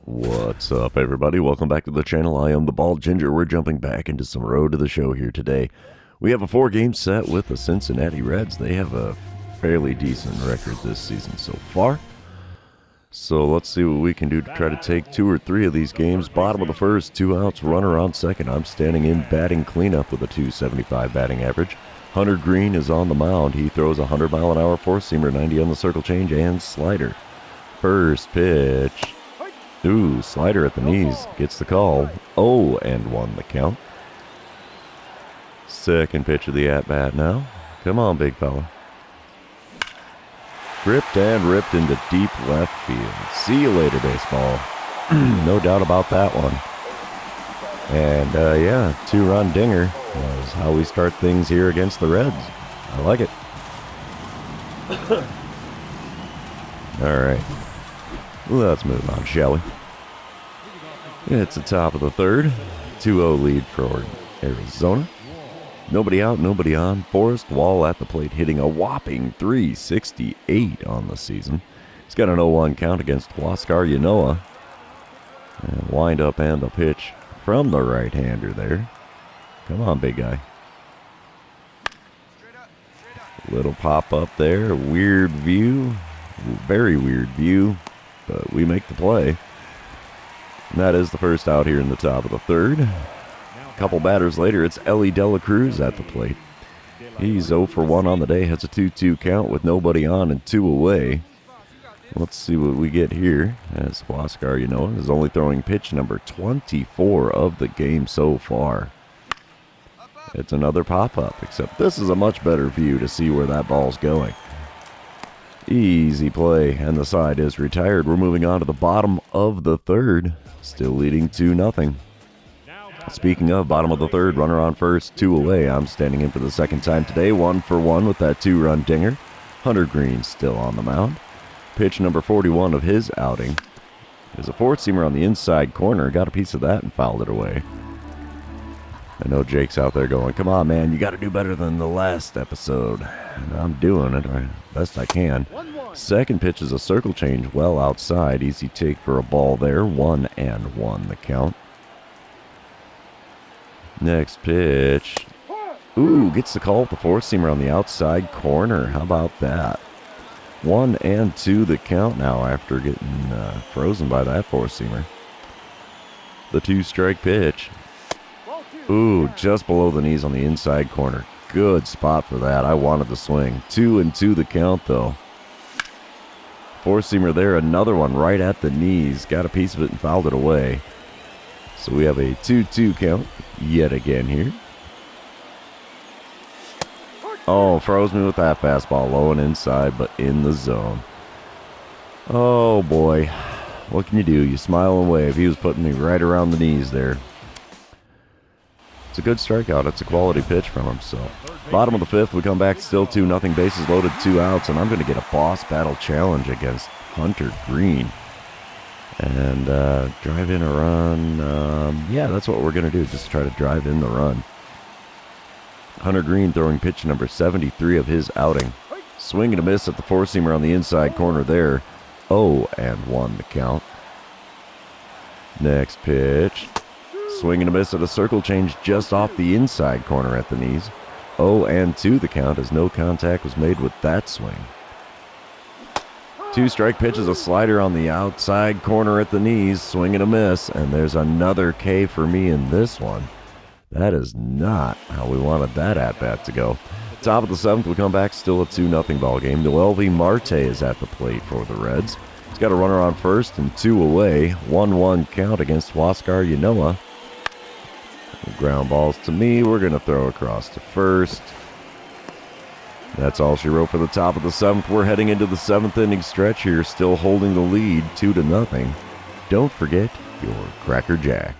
What's up, everybody? Welcome back to the channel. I am the Bald Ginger. We're jumping back into some road to the show here today. We have a 4-game set with the Cincinnati Reds. They have a fairly decent record this season so far. So let's see what we can do to try to take 2 or 3 of these games. Bottom of the first, 2 outs, runner on second. I'm standing in batting cleanup with a .275 batting average. Hunter Green is on the mound. He throws a 100-mile-an-hour four-seamer, 90 on the circle change, and slider. First pitch. Ooh, slider at the knees. Gets the call. 0-1 the count. Second pitch of the at-bat now. Come on, big fella. Gripped and ripped into deep left field. See you later, baseball. No doubt about that one. And, yeah, 2-run dinger was how we start things here against the Reds. I like it. All right. Let's move on, shall we? It's the top of the third. 2-0 lead for Arizona. Nobody out, nobody on. Forrest Wall at the plate hitting a whopping .368 on the season. He's got an 0-1 count against Huascar Ynoa. And wind up and the pitch from the right-hander there. Come on, big guy. Little pop up there. Weird view. Very weird view. But we make the play. And that is the first out here in the top of the third. A couple batters later, it's Ellie Dela Cruz at the plate. He's 0 for 1 on the day, has a 2-2 count with nobody on and 2 away. Let's see what we get here, as Huascar Ynoa is only throwing pitch number 24 of the game so far. It's another pop-up, except this is a much better view to see where that ball's going. Easy play, and the side is retired. We're moving on to the bottom of the third, still leading 2-0. Speaking of bottom of the third, runner on first, 2 away. I'm standing in for the second time today, 1 for 1 with that 2-run dinger. Hunter Green still on the mound. Pitch number 41 of his outing is a four-seamer on the inside corner. Got a piece of that and fouled it away. I know Jake's out there going, come on, man, you got to do better than the last episode. And I'm doing it best I can. Second pitch is a circle change well outside. Easy take for a ball there. 1-1 the count. Next pitch. Ooh, gets the call with the four-seamer on the outside corner. How about that? 1-2 the count now after getting frozen by that four-seamer. The 2-strike pitch. Ooh, just below the knees on the inside corner. Good spot for that. I wanted the swing. 2-2 the count, though. Four-seamer there. Another one right at the knees. Got a piece of it and fouled it away. So we have a 2-2 count yet again here. Oh, froze me with that fastball. Low and inside, but in the zone. Oh, boy. What can you do? You smile and wave. He was putting me right around the knees there. It's a good strikeout. It's a quality pitch from him. So, bottom of the fifth, we come back still 2-0, bases loaded, 2 outs, and I'm going to get a boss battle challenge against Hunter Green. And drive in a run. Yeah, that's what we're going to do. Just try to drive in the run. Hunter Green throwing pitch number 73 of his outing. Swing and a miss at the four-seamer on the inside corner there. 0-1 the count. Next pitch. Swing and a miss at a circle change just off the inside corner at the knees. 0-2 the count as no contact was made with that swing. 2-strike pitch is a slider on the outside corner at the knees. Swing and a miss. And there's another K for me in this one. That is not how we wanted that at-bat to go. Top of the seventh, we come back still a 2-0 ball game. Noelvi Marte is at the plate for the Reds. He's got a runner on first and 2 away. 1-1 count against Huascar Ynoa. Ground balls to me. We're going to throw across to first. That's all she wrote for the top of the seventh. We're heading into the 7th inning stretch here, still holding the lead 2-0. Don't forget your Cracker Jack.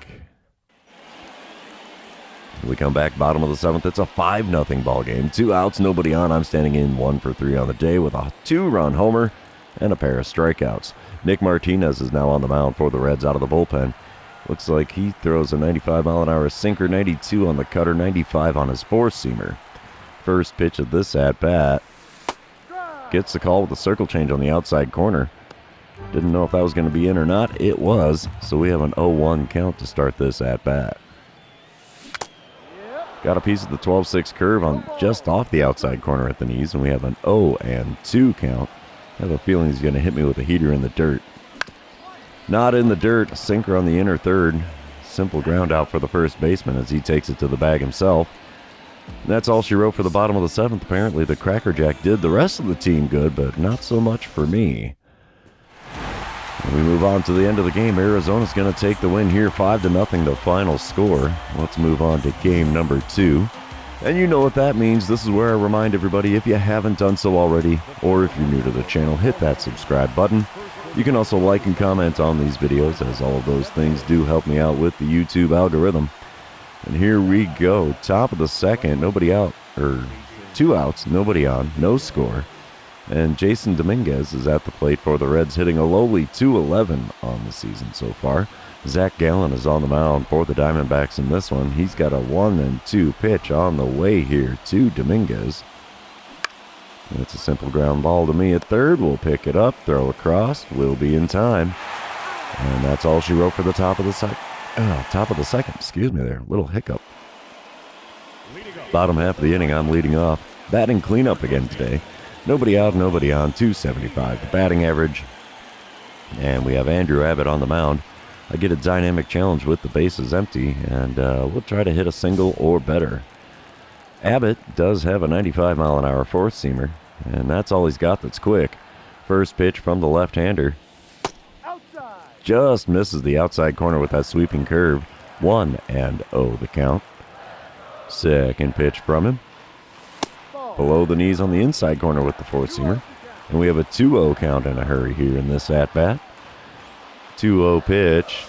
We come back bottom of the 7th. It's a 5-0 ball game. 2 outs, nobody on. I'm standing in 1 for 3 on the day with a 2-run homer and a pair of strikeouts. Nick Martinez is now on the mound for the Reds out of the bullpen. Looks like he throws a 95-mile-an-hour sinker, 92 on the cutter, 95 on his four-seamer. First pitch of this at-bat. Gets the call with a circle change on the outside corner. Didn't know if that was going to be in or not. It was. So we have an 0-1 count to start this at-bat. Got a piece of the 12-6 curve on just off the outside corner at the knees, and we have an 0-2 count. I have a feeling he's going to hit me with a heater in the dirt. Not in the dirt. A sinker on the inner third. Simple ground out for the first baseman as he takes it to the bag himself. And that's all she wrote for the bottom of the seventh. Apparently the Cracker Jack did the rest of the team good, but not so much for me. And we move on to the end of the game. Arizona's going to take the win here, 5-0 the final score. Let's move on to game number 2. And you know what that means. This is where I remind everybody, if you haven't done so already, or if you're new to the channel, hit that subscribe button. You can also like and comment on these videos, as all of those things do help me out with the YouTube algorithm. And here we go. Top of the second, nobody out, or 2 outs, nobody on, no score. And Jason Dominguez is at the plate for the Reds, hitting a lowly .211 on the season so far. Zach Gallen is on the mound for the Diamondbacks in this one. He's got a 1-2 pitch on the way here to Dominguez. And it's a simple ground ball to me at third. We'll pick it up, throw across, we'll be in time. And that's all she wrote for the top of the second. Excuse me there, little hiccup. Bottom half of the inning, I'm leading off. Batting cleanup again today. Nobody out, nobody on, 275 the batting average. And we have Andrew Abbott on the mound. I get a dynamic challenge with the bases empty, and we'll try to hit a single or better. Abbott does have a 95-mile-an-hour fourth-seamer, and that's all he's got that's quick. First pitch from the left-hander. Just misses the outside corner with that sweeping curve. 1-0 the count. Second pitch from him. Below the knees on the inside corner with the four-seamer. And we have a 2-0 count in a hurry here in this at-bat. 2-0 pitch.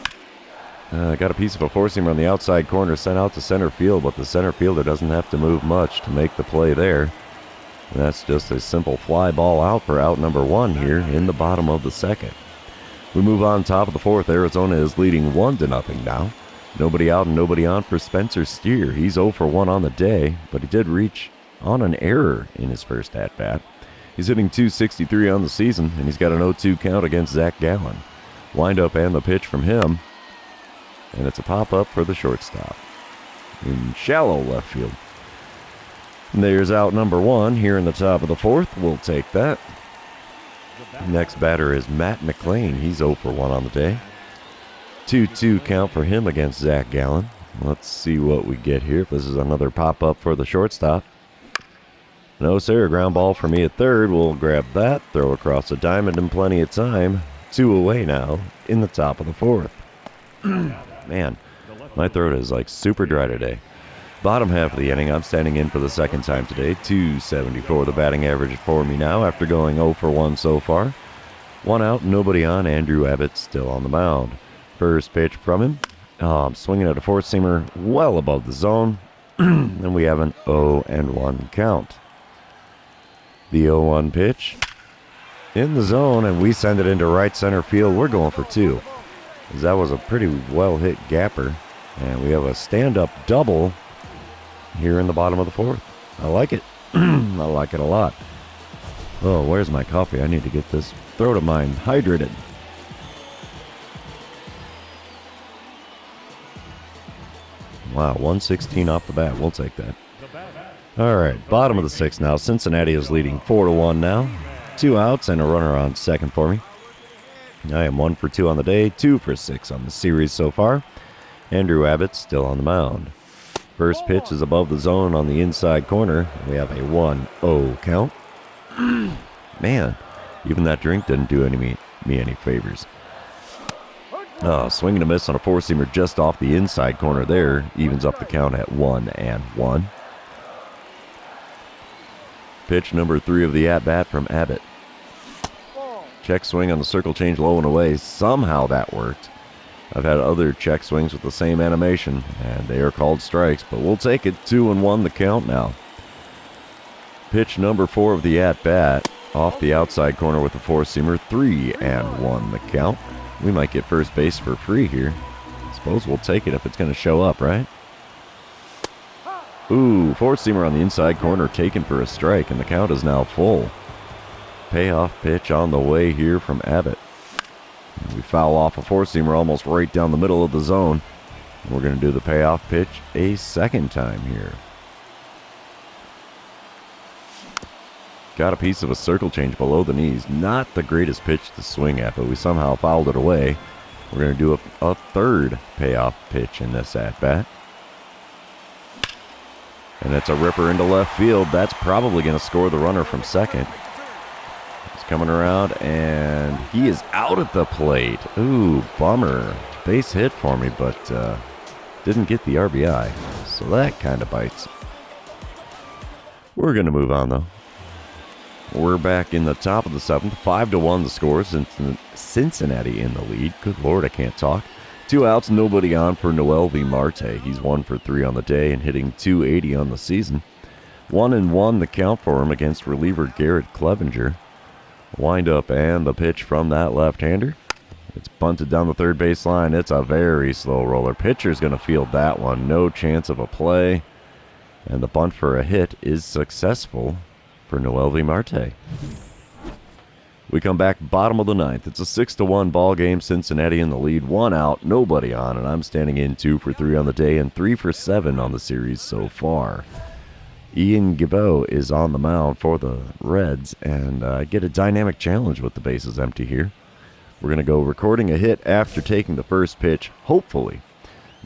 Got a piece of a four-seamer on the outside corner, sent out to center field, but the center fielder doesn't have to move much to make the play there. And that's just a simple fly ball out for out number 1 here in the bottom of the second. We move on top of the fourth. Arizona is leading 1-0 now. Nobody out and nobody on for Spencer Steer. He's 0 for 1 on the day, but he did reach on an error in his first at-bat. He's hitting .263 on the season, and he's got an 0-2 count against Zach Gallen. Wind-up and the pitch from him, and it's a pop-up for the shortstop in shallow left field. And there's out number 1 here in the top of the fourth. We'll take that. Next batter is Matt McClain. He's 0 for 1 on the day. 2-2 count for him against Zach Gallen. Let's see what we get here. This is another pop-up for the shortstop. No, sir. A ground ball for me at third. We'll grab that, throw across the diamond in plenty of time. 2 away now in the top of the fourth. Man, my throat is like super dry today. Bottom half of the inning, I'm standing in for the second time today. .274 the batting average for me now after going 0 for 1 so far. 1 out, nobody on. Andrew Abbott still on the mound. First pitch from him. I'm swinging at a four-seamer well above the zone. And we have an 0-1 count. The 0-1 pitch in the zone, and we send it into right center field. We're going for 2. That was a pretty well-hit gapper. And we have a stand-up double here in the bottom of the fourth. I like it. I like it a lot. Oh, where's my coffee? I need to get this throat of mine hydrated. Wow, 116 off the bat. We'll take that. All right, bottom of the sixth now. Cincinnati is leading 4-1 now. 2 outs and a runner on second for me. I am 1 for 2 on the day, 2 for 6 on the series so far. Andrew Abbott still on the mound. First pitch is above the zone on the inside corner. We have a 1-0 count. Man, even that drink didn't do me any favors. Swing and a miss on a four-seamer just off the inside corner there. Evens up the count at 1-1. Pitch number 3 of the at-bat from Abbott. Check swing on the circle change low and away. Somehow that worked. I've had other check swings with the same animation, and they are called strikes, but we'll take it. 2-1 the count now. Pitch number 4 of the at-bat. Off the outside corner with the four-seamer. 3-1 the count. We might get first base for free here. I suppose we'll take it if it's going to show up, right? Ooh, four-seamer on the inside corner taken for a strike, and the count is now full. Payoff pitch on the way here from Abbott. We foul off a four-seamer almost right down the middle of the zone. We're going to do the payoff pitch a second time here. Got a piece of a circle change below the knees. Not the greatest pitch to swing at, but we somehow fouled it away. We're going to do a third payoff pitch in this at-bat. And it's a ripper into left field. That's probably going to score the runner from second. He's coming around, and he is out at the plate. Ooh, bummer. Base hit for me, but didn't get the RBI. So that kind of bites. We're going to move on, though. We're back in the top of the seventh. 5-1 the score. Cincinnati in the lead. Good Lord, I can't talk. 2 outs, nobody on for MLB Marte. He's 1 for 3 on the day and hitting .280 on the season. 1-1 the count for him against reliever Garrett Clevenger. Wind up and the pitch from that left-hander. It's bunted down the third base line. It's a very slow roller. Pitcher's going to field that one. No chance of a play. And the bunt for a hit is successful for MLB Marte. We come back bottom of the ninth. It's a 6-1 ball game. Cincinnati in the lead. 1 out, nobody on, and I'm standing in 2 for 3 on the day and 3 for 7 on the series so far. Ian Gibbo is on the mound for the Reds, and I get a dynamic challenge with the bases empty here. We're going to go recording a hit after taking the first pitch, hopefully.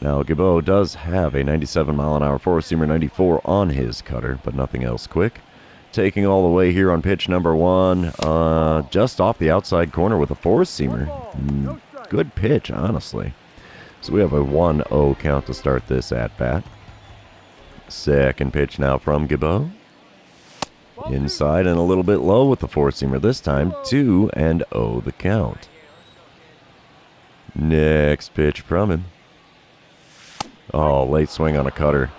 Now, Gibbo does have a 97-mile-an-hour four-seamer 94 on his cutter, but nothing else quick. Taking all the way here on pitch number 1, just off the outside corner with a four-seamer. Good pitch, honestly. So we have a 1-0 count to start this at-bat. Second pitch now from Gibbo. Inside and a little bit low with the four-seamer this time. 2-0 the count. Next pitch from him. Oh, late swing on a cutter.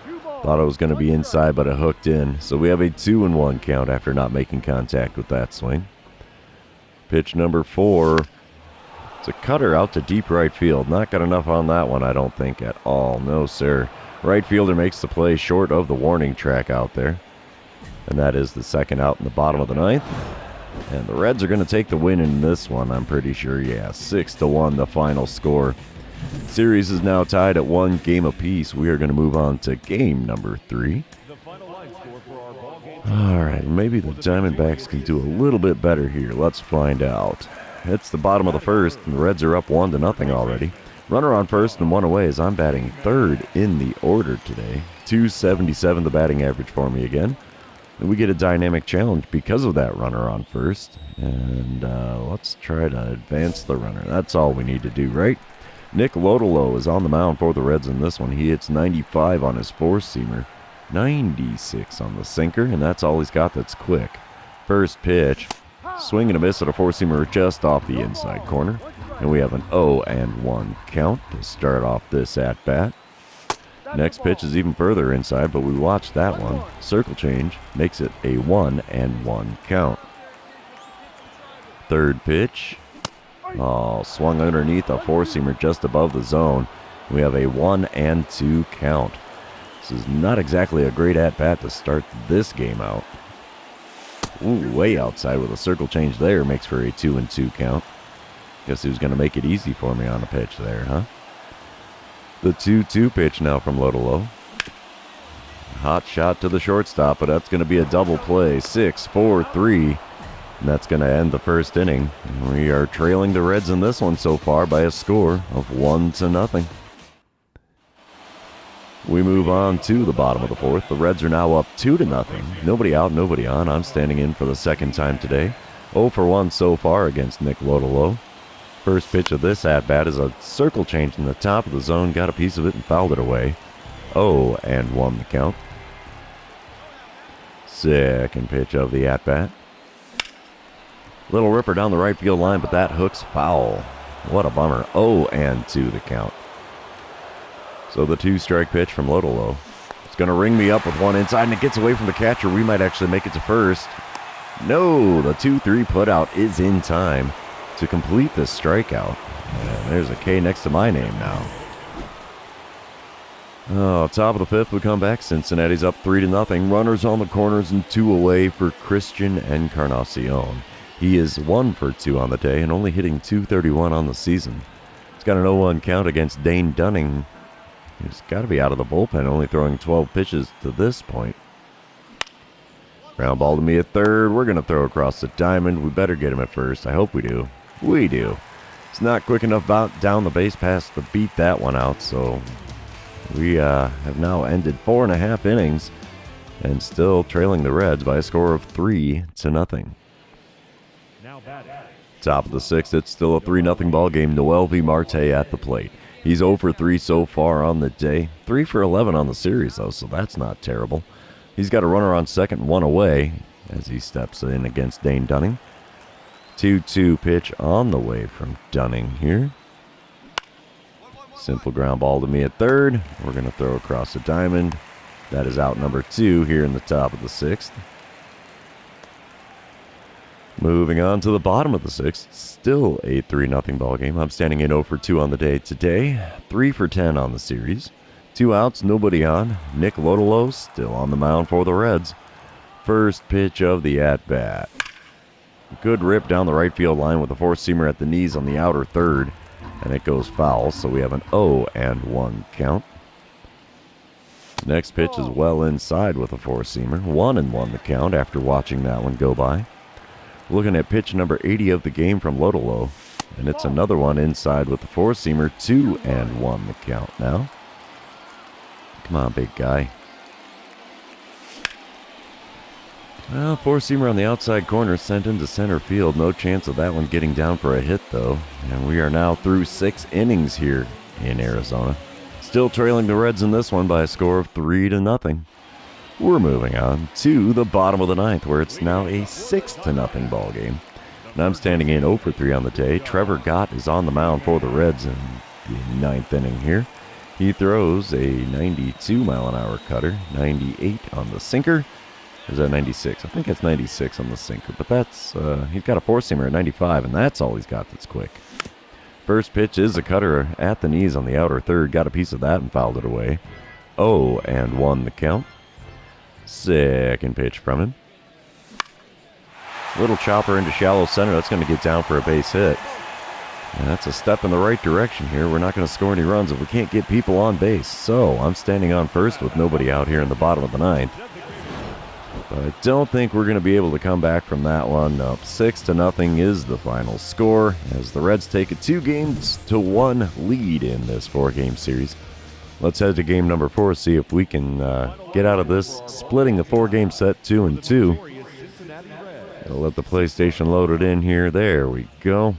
Thought it was going to be inside, but it hooked in. So we have a 2-1 count after not making contact with that swing. Pitch number 4. It's a cutter out to deep right field. Not got enough on that one, I don't think, at all. No, sir. Right fielder makes the play short of the warning track out there. And that is the second out in the bottom of the ninth. And the Reds are going to take the win in this one, I'm pretty sure. Yeah, 6-1 the final score. Series is now tied at 1 game apiece. We are going to move on to game number 3. All right, maybe the Diamondbacks can do a little bit better here. Let's find out. It's the bottom of the first, and the Reds are up 1-0 already. Runner on first and 1 away as I'm batting third in the order today. .277 the batting average for me again. And we get a dynamic challenge because of that runner on first. And let's try to advance the runner. That's all we need to do, right? Nick Lodolo is on the mound for the Reds in this one. He hits 95 on his four-seamer, 96 on the sinker, and that's all he's got that's quick. First pitch, swing and a miss at a four-seamer just off the inside corner. And we have an 0-1 count to start off this at-bat. Next pitch is even further inside, but we watched that one. Circle change makes it a 1-1 count. Third pitch. Oh, swung underneath a four-seamer just above the zone. We have a 1-2 count. This is not exactly a great at-bat to start this game out. Ooh, way outside with a circle change there. Makes for a 2-2 count. Guess he was going to make it easy for me on a pitch there, huh? The 2-2 pitch now from Lodolo. Hot shot to the shortstop, but that's going to be a double play. 6-4-3. And that's going to end the first inning. We are trailing the Reds in this one so far by a score of 1-0. We move on to the bottom of the fourth. The Reds are now up 2-0. Nobody out, nobody on. I'm standing in for the second time today. 0 for 1 so far against Nick Lodolo. First pitch of this at-bat is a circle change in the top of the zone. Got a piece of it and fouled it away. 0-1 the count. Second pitch of the at-bat. Little ripper down the right field line, but that hook's foul. What a bummer. 0-2 the count. So the 2-strike pitch from Lodolo. It's going to ring me up with one inside, and it gets away from the catcher. We might actually make it to first. No, the 2-3 putout is in time to complete this strikeout. And there's a K next to my name now. Oh, top of the fifth, we come back. Cincinnati's up 3-0. Runners on the corners and 2 away for Christian Encarnacion. He is 1 for 2 on the day and only hitting .231 on the season. He's got an 0-1 count against Dane Dunning. He's got to be out of the bullpen, only throwing 12 pitches to this point. Ground ball to me at third. We're going to throw across the diamond. We better get him at first. I hope we do. We do. It's not quick enough down the base pass to beat that one out, so we have now ended 4.5 innings and still trailing the Reds by a score of 3-0. Top of the 6th, it's still a 3-0 ball game. Noel V. Marte at the plate. He's 0 for 3 so far on the day. 3 for 11 on the series, though, so that's not terrible. He's got a runner on second, 1 away as he steps in against Dane Dunning. 2-2 pitch on the way from Dunning here. Simple ground ball to me at third. We're going to throw across the diamond. That is out number 2 here in the top of the 6th. Moving on to the bottom of the 6th, still a 3-0 ball game. I'm standing in 0 for 2 on the day today, 3 for 10 on the series. 2 outs, nobody on. Nick Lodolo still on the mound for the Reds. First pitch of the at-bat. Good rip down the right field line with a four-seamer at the knees on the outer third, and it goes foul, so we have an 0-1 count. Next pitch is well inside with a four-seamer. 1-1 the count after watching that one go by. Looking at pitch number 80 of the game from Lodolo, and it's another one inside with the four-seamer. 2-1 the count now. Come on, big guy. Well, four-seamer on the outside corner sent into center field. No chance of that one getting down for a hit, though. And we are now through 6 innings here in Arizona. Still trailing the Reds in this one by a score of 3-0. We're moving on to the bottom of the 9th, where it's now a 6-0 ball game. And I'm standing in 0 for 3 on the day. Trevor Gott is on the mound for the Reds in the 9th inning here. He throws a 92-mile-an-hour cutter, 98 on the sinker. Or is that 96? I think it's 96 on the sinker, but that's, he's got a four-seamer at 95, and that's all he's got that's quick. First pitch is a cutter at the knees on the outer third. Got a piece of that and fouled it away. 0-1 the count. Second pitch from him. Little chopper into shallow center. That's going to get down for a base hit. And that's a step in the right direction here. We're not going to score any runs if we can't get people on base. So I'm standing on first with nobody out here in the bottom of the 9th. But I don't think we're going to be able to come back from that one. Up 6-0 is the final score as the Reds take a 2-1 lead in this 4-game series. Let's head to game number 4, see if we can get out of this, splitting the 4-game set 2-2. I'll let the PlayStation load it in here. There we go.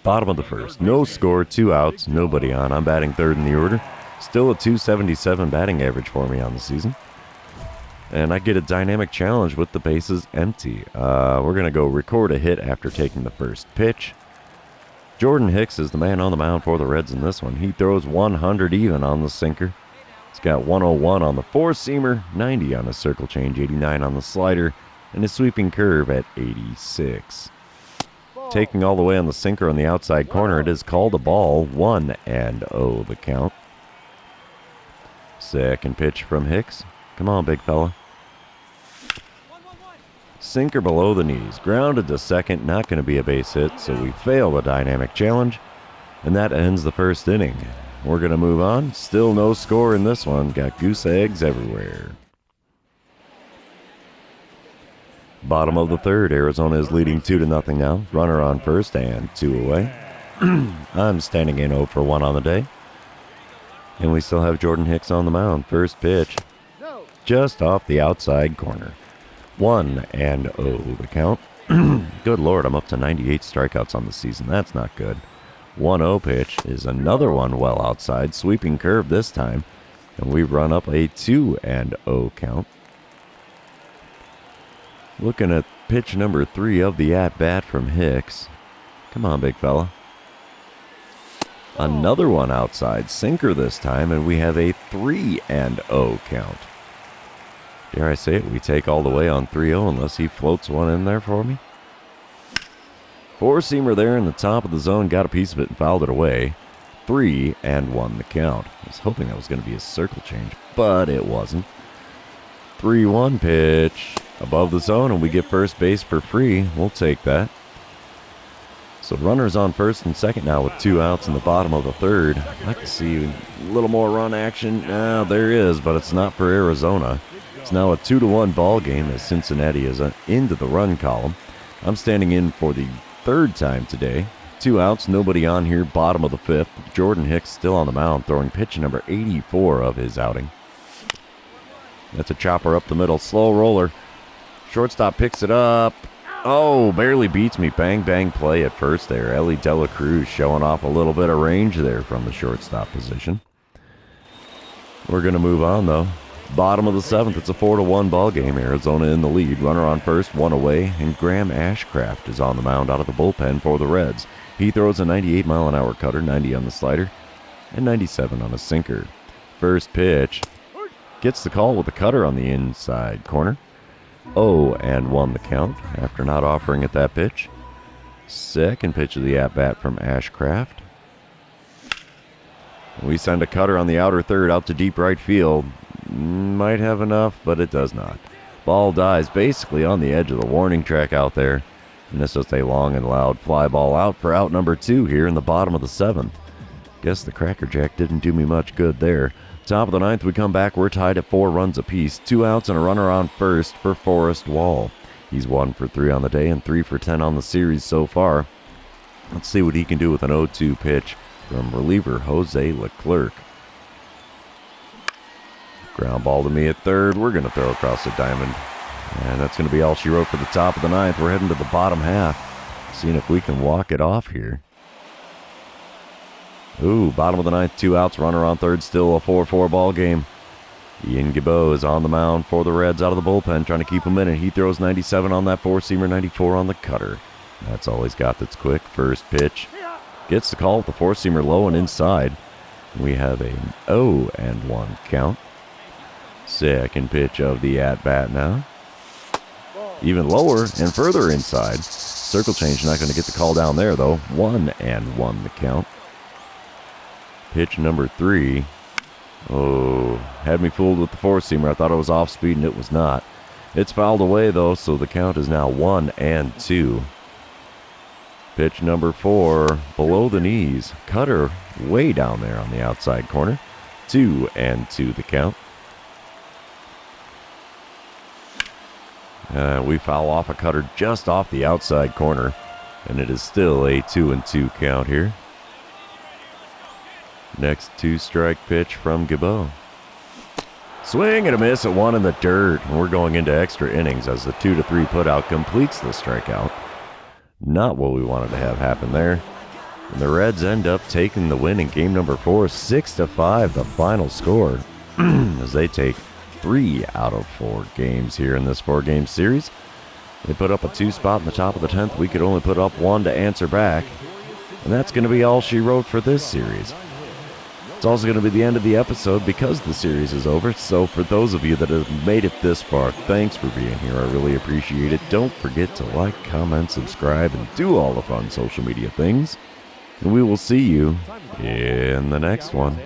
Bottom of the 1st. No score, 2 outs, nobody on. I'm batting 3rd in the order. Still a .277 batting average for me on the season. And I get a dynamic challenge with the bases empty. We're going to go record a hit after taking the first pitch. Jordan Hicks is the man on the mound for the Reds in this one. He throws 100 even on the sinker. He's got 101 on the four-seamer, 90 on his circle change, 89 on the slider, and his sweeping curve at 86. Taking all the way on the sinker on the outside corner, it is called a ball. 1-0 the count. Second pitch from Hicks. Come on, big fella. Sinker below the knees. Grounded to second. Not going to be a base hit, so we fail the dynamic challenge. And that ends the 1st inning. We're going to move on. Still no score in this one. Got goose eggs everywhere. Bottom of the 3rd. Arizona is leading 2-0 now. Runner on first and 2 away. I'm standing in 0 for 1 on the day. And we still have Jordan Hicks on the mound. First pitch. Just off the outside corner. 1-0 the count. Good Lord, I'm up to 98 strikeouts on the season. That's not good. 1-0 pitch is another one well outside. Sweeping curve this time. And we run up a 2-0 count. Looking at pitch number 3 of the at-bat from Hicks. Come on, big fella. Another one outside. Sinker this time, and we have a 3-0 count. Dare I say it, we take all the way on 3-0 unless he floats one in there for me. Four-seamer there in the top of the zone. Got a piece of it and fouled it away. 3-1 the count. I was hoping that was going to be a circle change, but it wasn't. 3-1 pitch above the zone, and we get first base for free. We'll take that. So runners on first and second now with 2 outs in the bottom of the third. I'd like to see a little more run action. There is, but it's not for Arizona. It's now a 2-1 ball game as Cincinnati is into the run column. I'm standing in for the third time today. 2 outs, nobody on here, bottom of the fifth. Jordan Hicks still on the mound, throwing pitch number 84 of his outing. That's a chopper up the middle, slow roller. Shortstop picks it up. Oh, barely beats me. Bang, bang play at first there. Ellie Dela Cruz showing off a little bit of range there from the shortstop position. We're going to move on, though. Bottom of the seventh, it's a 4-1 ball game. Arizona in the lead. Runner on first, 1 away, and Graham Ashcraft is on the mound out of the bullpen for the Reds. He throws a 98-mile-an-hour cutter, 90 on the slider, and 97 on a sinker. First pitch. Gets the call with the cutter on the inside corner. 0-1 the count after not offering at that pitch. Second pitch of the at-bat from Ashcraft. We send a cutter on the outer third out to deep right field. Might have enough, but it does not. Ball dies basically on the edge of the warning track out there. And this is a long and loud fly ball out for out number 2 here in the bottom of the seventh. Guess the Cracker Jack didn't do me much good there. Top of the ninth, we come back. We're tied at 4 runs apiece. 2 outs and a runner on first for Forrest Wall. He's 1 for 3 on the day and 3 for 10 on the series so far. Let's see what he can do with an 0-2 pitch from reliever Jose Leclerc. Ground ball to me at third. We're going to throw across the diamond. And that's going to be all she wrote for the top of the ninth. We're heading to the bottom half. Seeing if we can walk it off here. Ooh, bottom of the ninth, 2 outs, runner on third, still a 4-4 ball game. Ian Gibbo is on the mound for the Reds out of the bullpen, trying to keep him in it. He throws 97 on that 4-seamer, 94 on the cutter. That's all he's got that's quick. First pitch. Gets the call with the 4-seamer low and inside. We have an 0-1 count. Second pitch of the at-bat now. Even lower and further inside. Circle change, not going to get the call down there, though. 1-1 the count. Pitch number 3. Oh, had me fooled with the 4-seamer. I thought it was off speed, and it was not. It's fouled away, though, so the count is now 1-2. Pitch number 4, below the knees. Cutter way down there on the outside corner. 2-2 the count. We foul off a cutter just off the outside corner, and it is still a 2-2 count here. Next 2-strike pitch from Gibbo. Swing and a miss at 1 in the dirt. And we're going into extra innings as the 2-3 putout completes the strikeout. Not what we wanted to have happen there. And the Reds end up taking the win in game number 4, 6-5, the final score, as they take 3 out of 4 games here in this 4-game series. They put up a 2 spot in the top of the 10th. We could only put up 1 to answer back. And that's going to be all she wrote for this series. It's also going to be the end of the episode because the series is over. So for those of you that have made it this far, thanks for being here. I really appreciate it. Don't forget to like, comment, subscribe, and do all the fun social media things. And we will see you in the next one.